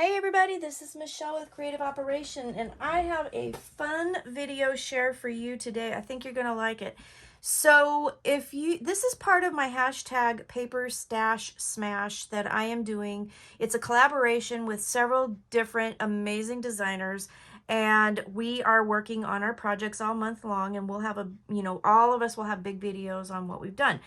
Hey everybody, this is Michelle with Creative Operation, and I have a fun video share for you today. I think you're going to like it. So this is part of my hashtag paperstashsmash that I am doing. It's a collaboration with several different amazing designers, and we are working on our projects all month long, and we'll have all of us will have big videos on what we've done.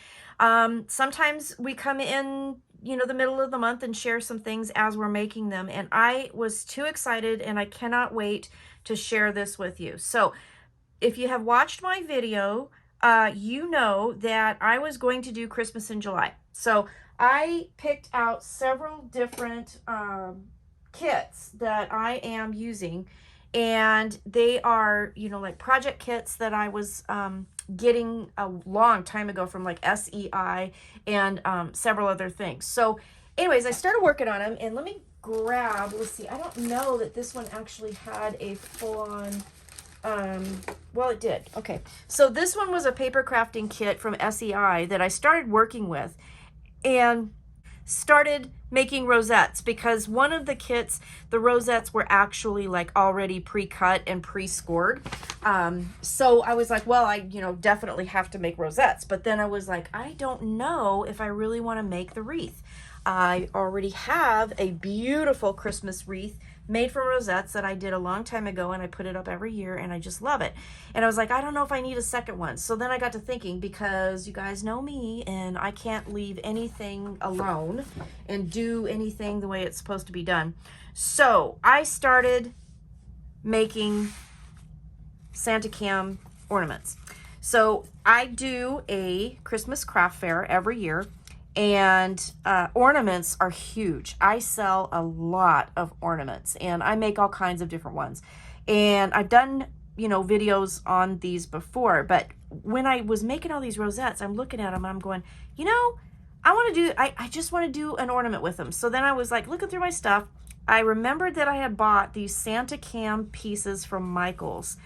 Sometimes we come in the middle of the month and share some things as we're making them. And I was too excited and I cannot wait to share this with you. So if you have watched my video, you know that I was going to do Christmas in July. So I picked out several different kits that I am using, and they are, like project kits that I was getting a long time ago from like SEI and several other things. So anyways, I started working on them, and let me grab, let's see, I don't know that this one actually had a full-on, well, it did. Okay, so this one was a paper crafting kit from SEI that I started working with and started making rosettes, because one of the kits, the rosettes were actually like already pre-cut and pre-scored. So I was like, well, I definitely have to make rosettes. But then I was like, I don't know if I really want to make the wreath. I already have a beautiful Christmas wreath made from rosettes that I did a long time ago, and I put it up every year, and I just love it. And I was like, I don't know if I need a second one. So then I got to thinking, because you guys know me, and I can't leave anything alone and do anything the way it's supposed to be done. So I started making Santa Cam ornaments. So I do a Christmas craft fair every year, and ornaments are huge. I sell a lot of ornaments, and I make all kinds of different ones. And I've done, videos on these before, but when I was making all these rosettes, I'm looking at them and I'm going, I just want to do an ornament with them. So then I was like looking through my stuff. I remembered that I had bought these Santa Cam pieces from Michael's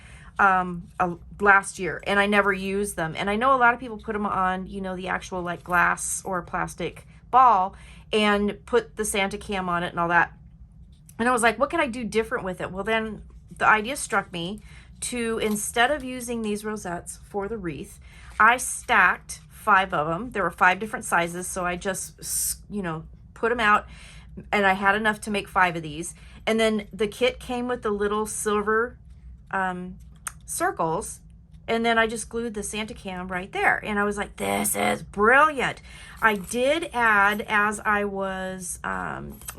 last year, and I never used them. And I know a lot of people put them on, the actual like glass or plastic ball and put the Santa Cam on it and all that. And I was like, what can I do different with it? Well, then the idea struck me to, instead of using these rosettes for the wreath, I stacked 5 of them. There were 5 different sizes, so I just, put them out, and I had enough to make 5 of these. And then the kit came with the little silver circles, and then I just glued the Santa Cam right there, and I was like, this is brilliant. I did add, as I was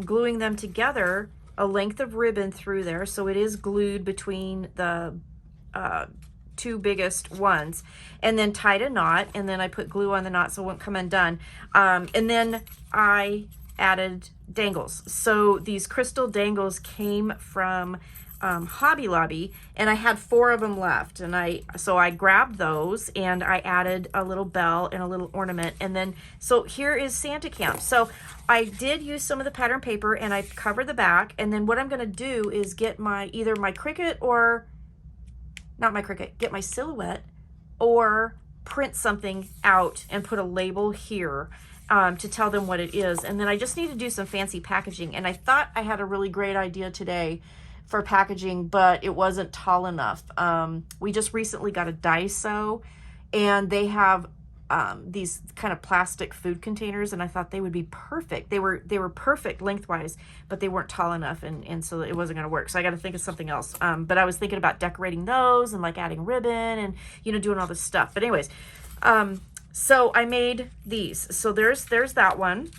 gluing them together, a length of ribbon through there, so it is glued between the 2 biggest ones, and then tied a knot, and then I put glue on the knot so it won't come undone. And then I added dangles. So these crystal dangles came from Hobby Lobby, and I had 4 of them left, and so I grabbed those and I added a little bell and a little ornament. And then so here is Santa Cam. So I did use some of the pattern paper, and I covered the back, and then what I'm going to do is get either my Cricut, or not my Cricut, get my Silhouette, or print something out and put a label here to tell them what it is. And then I just need to do some fancy packaging, and I thought I had a really great idea today for packaging, but it wasn't tall enough. We just recently got a Daiso, and they have these kind of plastic food containers, and I thought they would be perfect. They were perfect lengthwise, but they weren't tall enough, and so it wasn't gonna work. So I got to think of something else. But I was thinking about decorating those and like adding ribbon and doing all this stuff. But anyways, so I made these. So there's that one.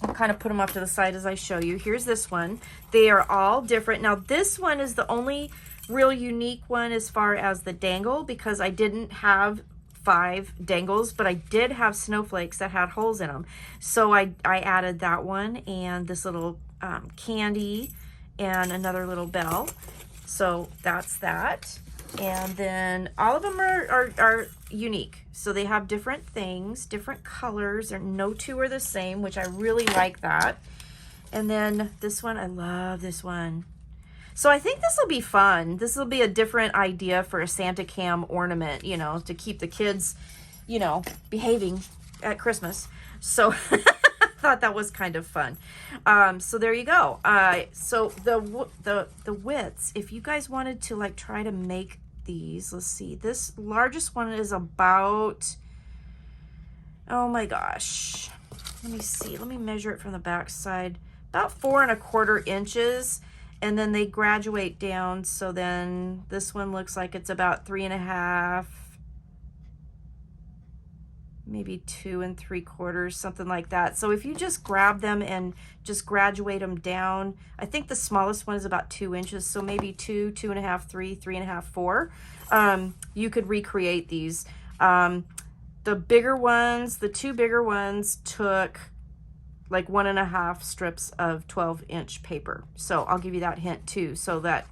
I'll kind of put them off to the side as I show you. Here's this one. They are all different. Now this one is the only real unique one as far as the dangle, because I didn't have 5 dangles, but I did have snowflakes that had holes in them. So I added that one, and this little candy, and another little bell. So that's that. And then all of them are unique. So they have different things, different colors, and no 2 are the same, which I really like that. And then this one, I love this one. So I think this will be fun. This will be a different idea for a Santa Cam ornament, to keep the kids, behaving at Christmas. So thought that was kind of fun. So there you go. So the widths, if you guys wanted to like try to make these, let's see, this largest one is about, oh my gosh, let me see, let me measure it from the back side, about 4¼ inches, and then they graduate down. So then this one looks like it's about 3½, maybe 2 3/4, something like that. So if you just grab them and just graduate them down, I think the smallest one is about 2 inches, so maybe 2, 2½, 3, 3½, 4. You could recreate these. The bigger ones, the 2 bigger ones took like 1½ strips of 12-inch paper. So I'll give you that hint too. So that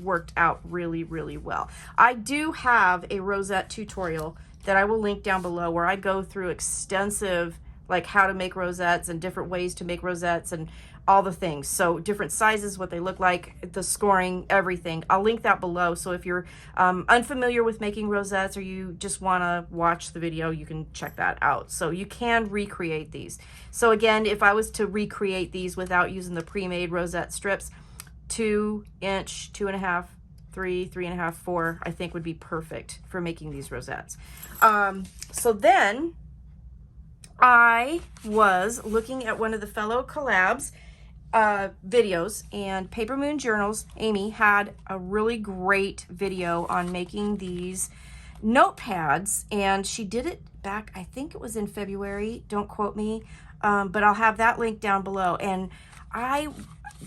worked out really, really well. I do have a Rosette tutorial that I will link down below where I go through extensive, like how to make rosettes and different ways to make rosettes and all the things. So different sizes, what they look like, the scoring, everything. I'll link that below. So if you're unfamiliar with making rosettes or you just want to watch the video, you can check that out. So you can recreate these. So again, if I was to recreate these without using the pre-made rosette strips, 2 inch, 2½, 3, 3½, 4, I think would be perfect for making these rosettes. So then I was looking at one of the fellow collabs videos, and Paper Moon Journals, Amy, had a really great video on making these notepads, and she did it back, I think it was in February, don't quote me, but I'll have that link down below. And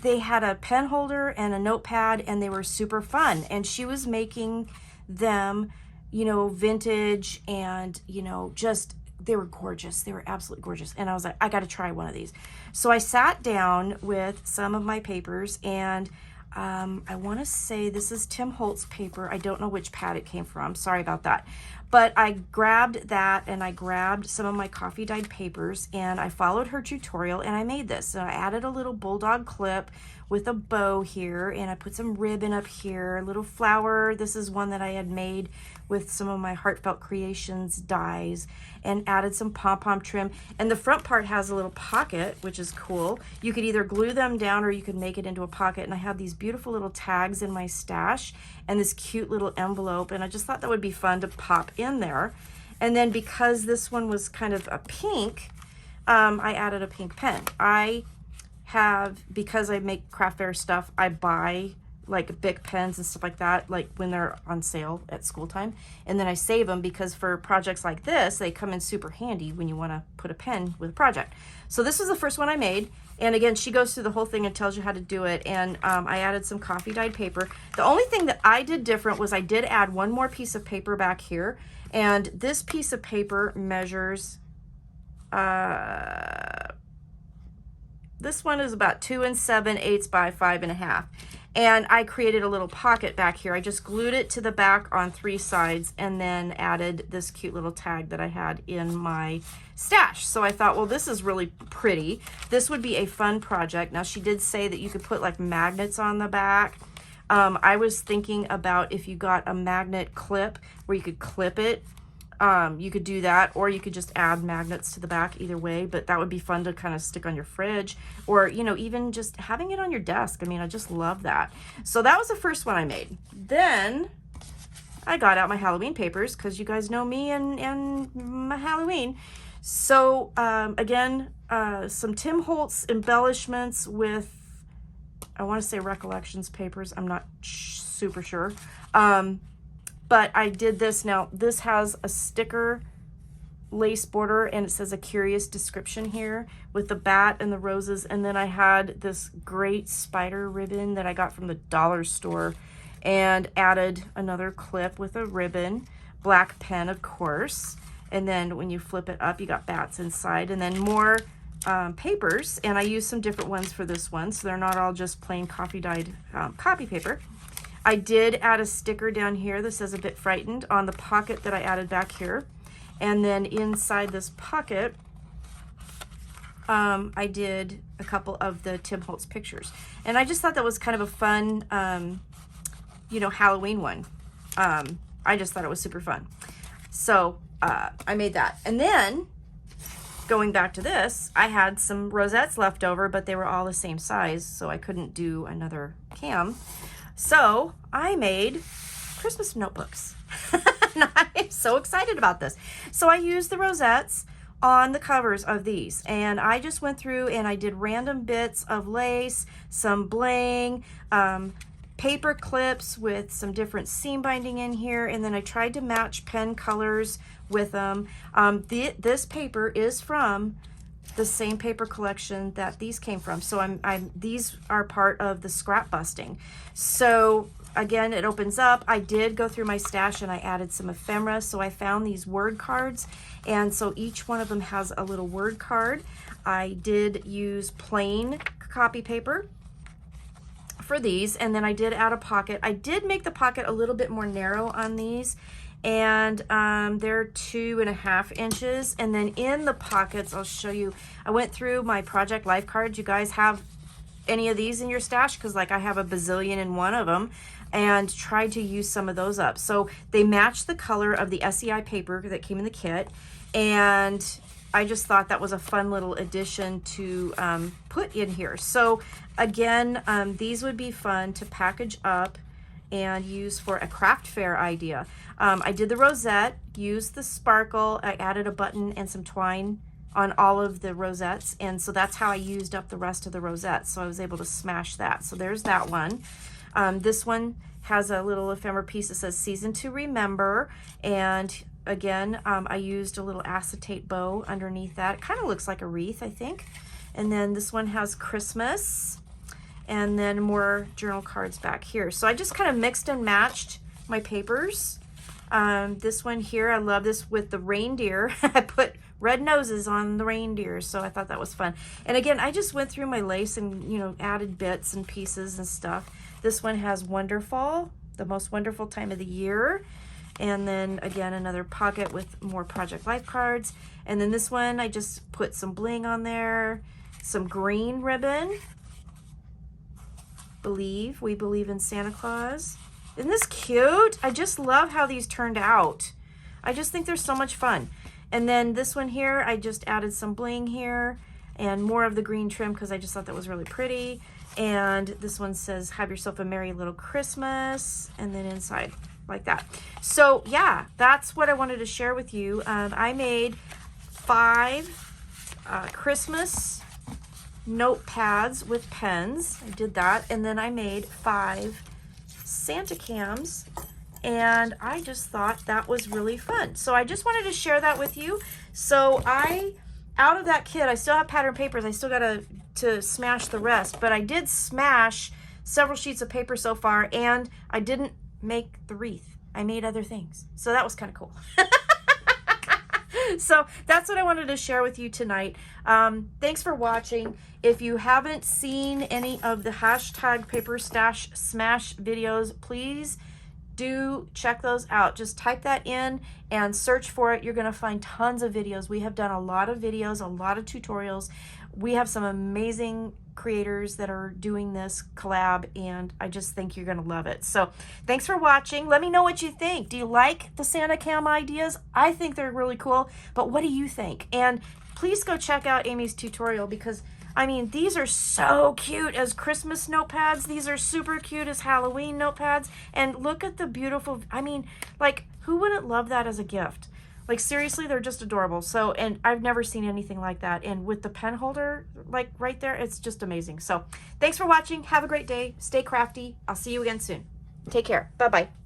they had a pen holder and a notepad, and they were super fun, and she was making them, you know, vintage, and you know, just they were gorgeous. They were absolutely gorgeous. And I was like, I got to try one of these. So I sat down with some of my papers, and I want to say this is Tim Holtz paper. I don't know which pad it came from. Sorry about that. But I grabbed that, and I grabbed some of my coffee dyed papers, and I followed her tutorial, and I made this. So I added a little bulldog clip with a bow here, and I put some ribbon up here, a little flower. This is one that I had made with some of my Heartfelt Creations dies, and added some pom-pom trim. And the front part has a little pocket, which is cool. You could either glue them down or you could make it into a pocket. And I have these beautiful little tags in my stash and this cute little envelope, and I just thought that would be fun to pop in there. And then because this one was kind of a pink, I added a pink pen. I have, because I make craft fair stuff, I buy like Bic pens and stuff like that, like when they're on sale at school time, and then I save them because for projects like this, they come in super handy when you want to put a pen with a project. So this was the first one I made, and again, she goes through the whole thing and tells you how to do it. And I added some coffee dyed paper. The only thing that I did different was I did add one more piece of paper back here, and this piece of paper measures this one is about 2 7/8 by 5½. And I created a little pocket back here. I just glued it to the back on 3 sides and then added this cute little tag that I had in my stash. So I thought, well, this is really pretty. This would be a fun project. Now, she did say that you could put like magnets on the back. I was thinking about if you got a magnet clip where you could clip it. You could do that, or you could just add magnets to the back, either way, but that would be fun to kind of stick on your fridge, or, you know, even just having it on your desk. I mean, I just love that. So that was the first one I made. Then I got out my Halloween papers, because you guys know me and my Halloween. So again, some Tim Holtz embellishments with, I want to say Recollections papers. I'm not super sure. But I did this. Now, this has a sticker lace border, and it says a curious description here with the bat and the roses. And then I had this great spider ribbon that I got from the dollar store, and added another clip with a ribbon, black pen, of course. And then when you flip it up, you got bats inside, and then more papers. And I used some different ones for this one, so they're not all just plain coffee dyed copy paper. I did add a sticker down here that says "a bit frightened" on the pocket that I added back here. And then inside this pocket, I did a couple of the Tim Holtz pictures. And I just thought that was kind of a fun, you know, Halloween one. I just thought it was super fun. So I made that. And then going back to this, I had some rosettes left over, but they were all the same size, so I couldn't do another cam. So I made Christmas notebooks. And I'm so excited about this. So I used the rosettes on the covers of these, and I just went through and I did random bits of lace, some bling, paper clips with some different seam binding in here, and then I tried to match pen colors with them. This paper is from the same paper collection that these came from, so these are part of the scrap busting. So again, it opens up. I did go through my stash and I added some ephemera, so I found these word cards, and so each one of them has a little word card. I did use plain copy paper for these, and then I did add a pocket. I did make the pocket a little bit more narrow on these, and they're 2.5 inches. And then in the pockets, I'll show you, I went through my project life cards. You guys have any of these in your stash? Because like I have a bazillion in one of them, and tried to use some of those up. So they match the color of the SEI paper that came in the kit, and I just thought that was a fun little addition to put in here. So again, these would be fun to package up and use for a craft fair idea. I did the rosette, used the sparkle, I added a button and some twine on all of the rosettes, and so that's how I used up the rest of the rosettes. So I was able to smash that. So there's that one. This one has a little ephemera piece that says Season to Remember, and again, I used a little acetate bow underneath that. It kind of looks like a wreath, I think. And then this one has Christmas, and then more journal cards back here. So I just kind of mixed and matched my papers. This one here, I love this with the reindeer. I put red noses on the reindeer, so I thought that was fun. And again, I just went through my lace and, you know, added bits and pieces and stuff. This one has Wonderful, the most wonderful time of the year. And then again, another pocket with more project life cards. And then this one, I just put some bling on there, some green ribbon. We believe in Santa Claus. Isn't this cute? I just love how these turned out. I just think they're so much fun. And then this one here, I just added some bling here and more of the green trim because I just thought that was really pretty. And this one says, have yourself a merry little Christmas. And then inside, like that. So yeah, that's what I wanted to share with you. I made 5 Christmas notepads with pens. I did that. And then I made 5 Santa cams, and I just thought that was really fun. So I just wanted to share that with you. So out of that kit, I still have pattern papers. I still got to smash the rest, but I did smash several sheets of paper so far, and I didn't make the wreath. I made other things. So that was kind of cool. So that's what I wanted to share with you tonight. Thanks for watching. If you haven't seen any of the hashtag #PaperStashsmash videos, please do check those out. Just type that in and search for it. You're going to find tons of videos. We have done a lot of videos, a lot of tutorials. We have some amazing creators that are doing this collab, and I just think you're going to love it. So thanks for watching. Let me know what you think. Do you like the Santa cam ideas? I think they're really cool, but what do you think? And please go check out Amy's tutorial, because I mean, these are so cute as Christmas notepads. These are super cute as Halloween notepads. And look at the beautiful, I mean, like, who wouldn't love that as a gift? Like, seriously, they're just adorable. So, and I've never seen anything like that. And with the pen holder, like, right there, it's just amazing. So, thanks for watching. Have a great day. Stay crafty. I'll see you again soon. Take care. Bye-bye.